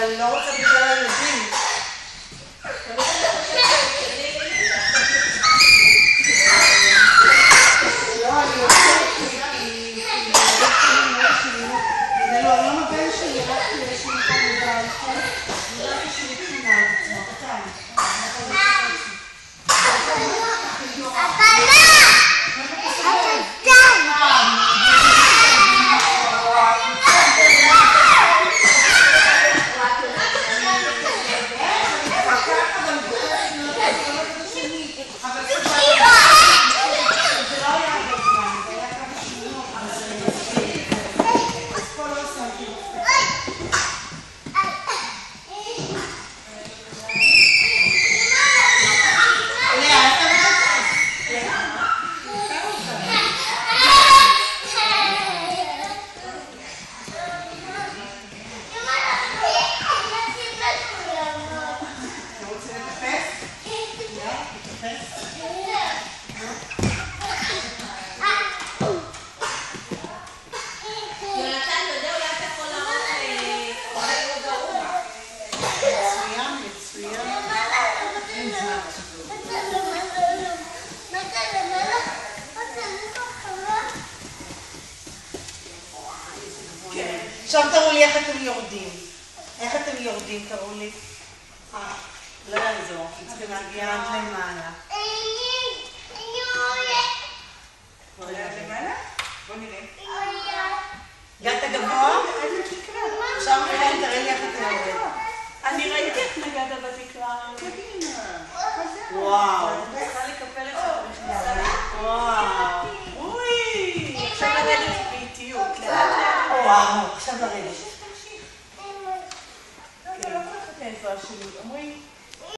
אני לא רוצה בגלל הילדים. לא, אני רוצה זה לא, היום הבן שלי הלכתי לאיזשהו מקום מודע לכם. מודעתי שלי תחינה על עצמו, קטן. עכשיו תראו לי איך אתם יורדים. איך אתם יורדים, תראו לי. לא יעזור, כי צריכים להגיע עד למעלה. בוא נראה. הגעת גבוה? עכשיו מיכאל, תראה לי איך אתה יורד. אני ראיתי איך נגעת בתקרה. וואו. אני צריכה לקפל את זה. וואו. אוי! עכשיו לרדת באיטיות. וואו, עכשיו לרדת. אתה לא צריך איפה השילוב. אומרים...